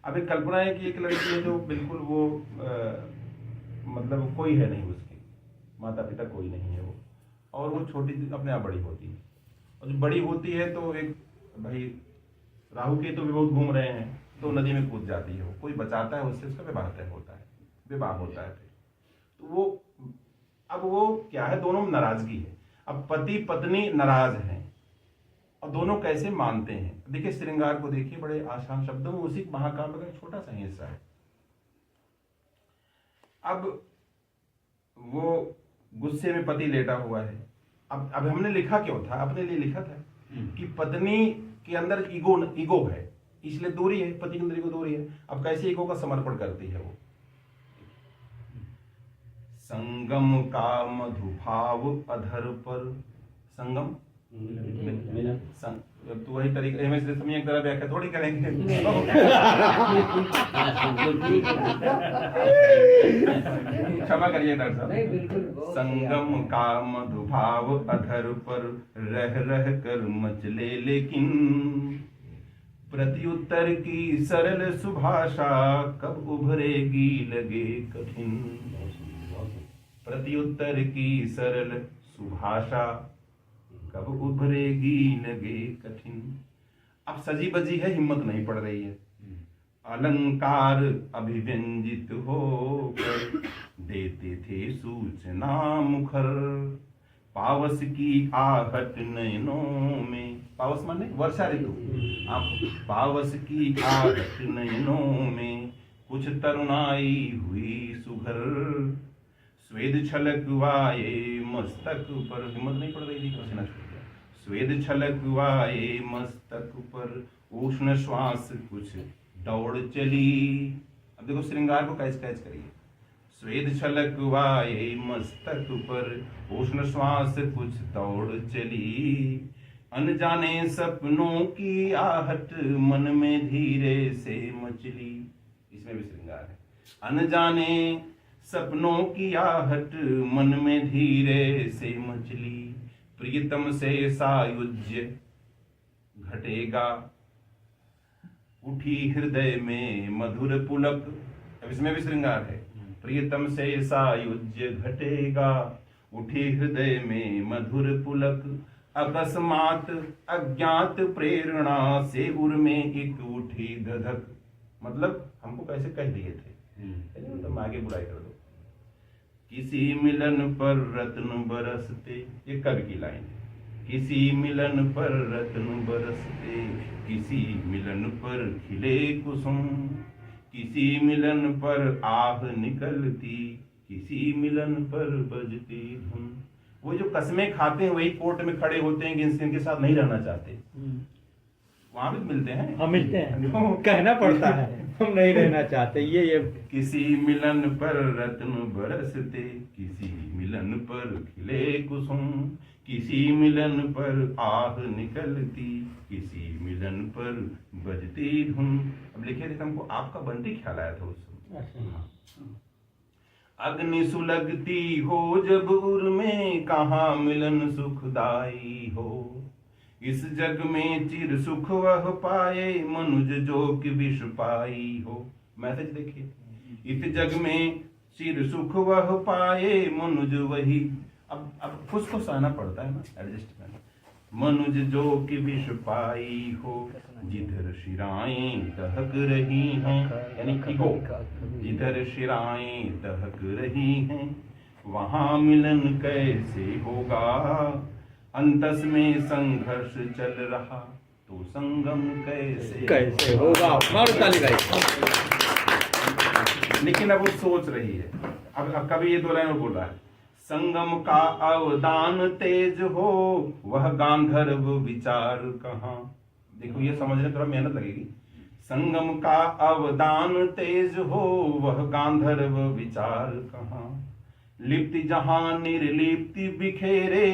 अब एक कल्पना है कि एक लड़की है जो बिल्कुल वो मतलब कोई है नहीं, उसके माता पिता कोई नहीं है वो, और वो छोटी अपने आप बड़ी होती है, और जब बड़ी होती है तो एक भाई राहु केतु भी बहुत घूम रहे हैं, तो नदी में कूद जाती है, वो कोई बचाता है उससे, उसका विवाह तय होता है, विवाह होता है फिर। तो वो अब वो क्या है, दोनों में नाराजगी है। अब पति पत्नी नाराज हैं और दोनों कैसे मानते हैं। देखिए श्रृंगार को देखिए, बड़े आसान शब्दों में उसी महाकाव्य का छोटा सा हिस्सा है। अब वो गुस्से में पति लेटा हुआ है। अब हमने लिखा क्यों था, अपने लिए लिखा था कि पत्नी के अंदर ईगो है, इसलिए दूरी है, पति के अंदर ईगो दूरी है। अब कैसे ईगो का समर्पण करती है वो। संगम का मधुभाव अधर पर, संगम मिलन, तो वही तरीका में समझ तरह व्याख्या थोड़ी करेंगे। क्षमा करिए डॉक्टर साहब। संगम का मधुभाव अधर पर रह रह कर मचले, लेकिन प्रत्युत्तर की सरल सुभाषा कब उभरेगी लगे कठिन। प्रत्युत्तर की सरल सुभाषा कब उभरेगी लगे कठिन। अब सजी बजी है, हिम्मत नहीं पड़ रही है। अलंकार अभिव्यंजित होकर देते थे सूचना मुखर, पावस की आहट नयनों में, पावस माने वर्षा ऋतु, पावस की आहट नयनों में कुछ तरुणाई हुई सुघर। स्वेद छलकवाए मस्तक पर, हिम्मत नहीं पड़ रही थी, पसीना छूट गया। स्वेद छलकवाए मस्तक पर उष्ण श्वास कुछ दौड़ चली। अब देखो श्रृंगार को कैच कैच करिए। स्वेद छलकवाए मस्तक पर उष्ण श्वास कुछ दौड़ चली। अनजाने सपनों की आहट मन में धीरे से मचली। इसमें भी श्रृंगार है। अनजाने सपनों की आहट मन में धीरे से मचली। प्रियतम से सायुज्य घटेगा, उठी हृदय में मधुर पुलक। अब इसमें भी श्रृंगार है। प्रियतम से सायुज्य घटेगा, उठी हृदय में मधुर पुलक। अकस्मात अज्ञात प्रेरणा से उर में एक उठी धधक। मतलब हमको कैसे कह दिए थे, तो आगे बुराई कर दो। किसी मिलन पर रत्न बरसते, ये कवि की लाइन है। किसी मिलन पर रत्न बरसते, किसी मिलन पर खिले कुसुम। किसी मिलन पर आह निकलती, किसी मिलन पर बजती धुन। वो जो कस्में खाते हैं वही कोर्ट में खड़े होते हैं कि इनके साथ नहीं रहना चाहते, वहां भी मिलते हैं। हाँ मिलते हैं, कहना पड़ता है हम नहीं रहना चाहते। ये किसी मिलन पर रत्न बरसते, किसी मिलन पर खिले कुसुम। किसी मिलन पर आह निकलती, किसी मिलन पर बजती धुन। अब लिखे थे हमको आपका बंटी ख्याल आया था उस समय। अग्नि सुलगती हो जब उर में, कहाँ मिलन सुखदाई हो। इस जग में चिर सुख वह पाए, मनुज जो कि विष पाई हो। मैसेज देखिए, इस जग में चिर सुख वह पाए, मनुज वही। अब खुश को सहना पड़ता है ना, एडजस्ट करना। मनुज जो कि विष पाई हो, जिधर शिराएं दहक रही हैं, यानी ईगो, जिधर शिराएं दहक रही हैं, वहां मिलन कैसे होगा। अंतस में संघर्ष चल रहा, तो संगम कैसे होगा। मारो ताली भाई। लेकिन अब वो सोच रही है। अब कभी ये दो लाइन में बोल रहा है। संगम का अवदान तेज हो, वह गांधर्व विचार कहाँ। देखो ये समझने थोड़ा मेहनत लगेगी। संगम का अवदान तेज हो, वह गांधर्व विचार कहाँ। लिप्ति जहां निर्लिप्ति बिखेरे,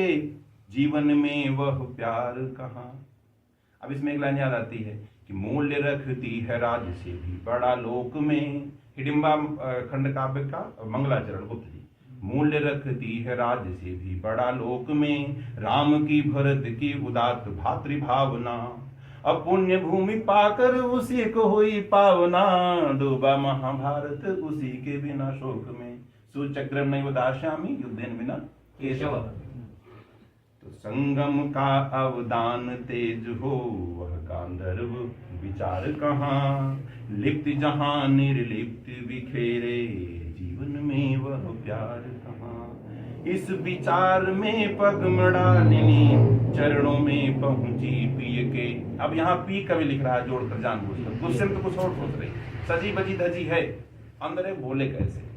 जीवन में वह प्यार कहाँ। अब इसमें एक लाइन याद आती है कि मूल्य रखती है राज से भी बड़ा लोक में। हिडिंबा खंड काव्य का मंगलाचरण गुप्त जी। मूल्य रखती है राज से भी बड़ा लोक में, राम की भरत की उदात भातृभावना। अब पुण्य भूमि पाकर उसी को हुई पावना, डूबा महाभारत उसी के बिना शोक में, सुचक्रम नैव दास्यामि युद्धेन विना केशव। तो संगम का अवदान तेज हो वह गांधर्व विचार कहाँ, लिप्त जहां निर्लिप्त बिखेरे जीवन में वह प्यार कहाँ। इस विचार में पग मड़ालिनी चरणों में पहुंची पिय के। अब यहाँ पी कवि लिख रहा है जोड़कर जानबूझकर, गुस्से में तो कुछ और सोच रही, सजी बजी धजी है अंदर है, बोले कैसे।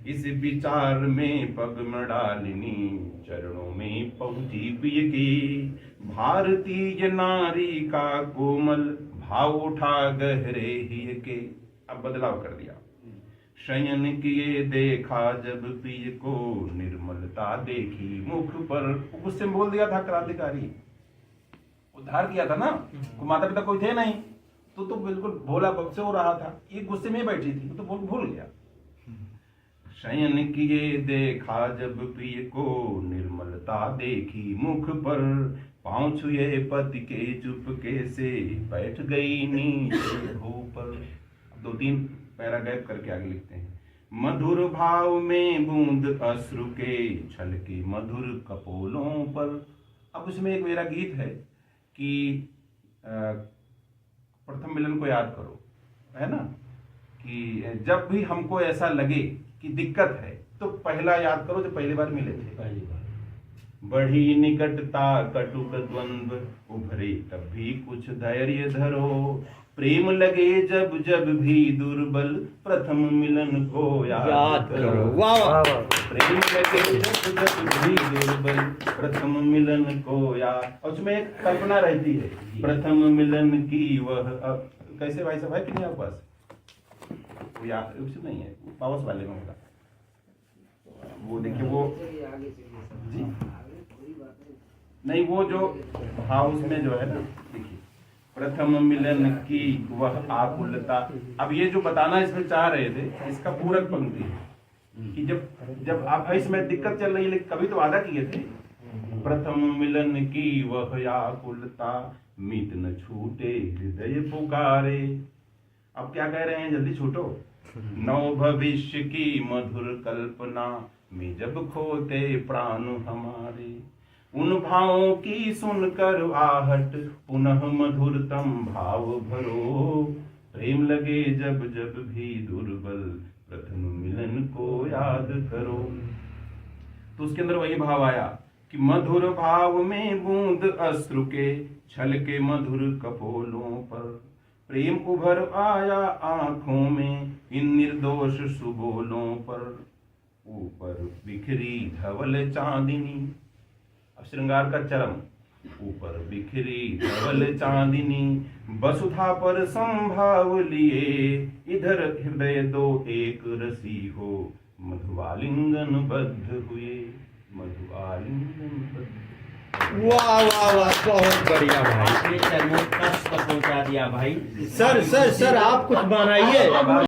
इस विचार में पग मड़ालिनी चरणों में पहुंची पिय के, भारतीय नारी का कोमल भाव उठा गहरे हिय के। अब बदलाव कर दिया, शयन किए देखा जब पिय को, निर्मलता देखी मुख पर। गुस्से में बोल दिया था क्रांतिकारी, उद्धार किया था ना, माता पिता कोई थे नहीं, तो बिल्कुल भोला बक्से हो रहा था, ये गुस्से में बैठी थी तो भूल गया। शयन किए देखा जब प्रिय को, निर्मलता देखी मुख पर, पांव छुए पति के चुपके से, बैठ गई नीचे पर। 2-3 पैराग्राफ करके आगे लिखते हैं। मधुर भाव में बूंद अश्रु के, छलके मधुर कपोलों पर। अब उसमें एक मेरा गीत है कि प्रथम मिलन को याद करो, है ना, कि जब भी हमको ऐसा लगे कि दिक्कत है तो पहला याद करो जो पहली बार मिले थे। पहली बार बढ़ी निकटता कटुक द्वंद्व, उभरे तब भी कुछ धैर्य धरो, प्रेम लगे जब जब भी दुर्बल, प्रथम मिलन को याद करो। वाह वाह। प्रेम लगे जब जब भी दुर्बल, प्रथम मिलन को याद। और उसमें एक कल्पना रहती है, प्रथम मिलन की वह। कैसे भाई साहब है कि नहीं आपके पास? वो याद उसमें नहीं है, पावस वाले में होगा वो। देखिए वो जी नहीं, वो जो हाउस में जो है ना, देखिए प्रथम मिलन की वह आकुलता। अब ये जो बताना इसमें चाह रहे थे, इसका पूरक पंक्ति है कि जब आप इसमें दिक्कत चल रही है, लेकिन कभी तो वादा किए थे, प्रथम मिलन की वह आकुलता, मीत न छूटे हृदय पुकारे। अब क्या कह रहे हैं, जल्दी छूटो। नव भविष्य की मधुर कल्पना में जब खोते प्राण हमारे, उन भावों की सुनकर आहट पुनः मधुरतम भाव भरो, प्रेम लगे जब जब भी दुर्बल, प्रथम मिलन को याद करो। तो उसके अंदर वही भाव आया कि मधुर भाव में बूंद अश्रु के, छल के मधुर कपोलों पर, प्रेम उभर आया आंखों में इन निर्दोष सुबोलों पर, ऊपर बिखरी धवल चांदनी। अब श्रृंगार का चरम, ऊपर बिखरी धवल चांदनी, वसुधा पर संभाव लिए, इधर हृदय दो एक रसी हो, मधुआलिंगन बद्ध हुए, मधुआलिंगन बद्ध। वाह वाह वाह, बहुत बढ़िया भाई, आपने चरणों तक पहुंचा दिया भाई। सर आप कुछ बनाइए।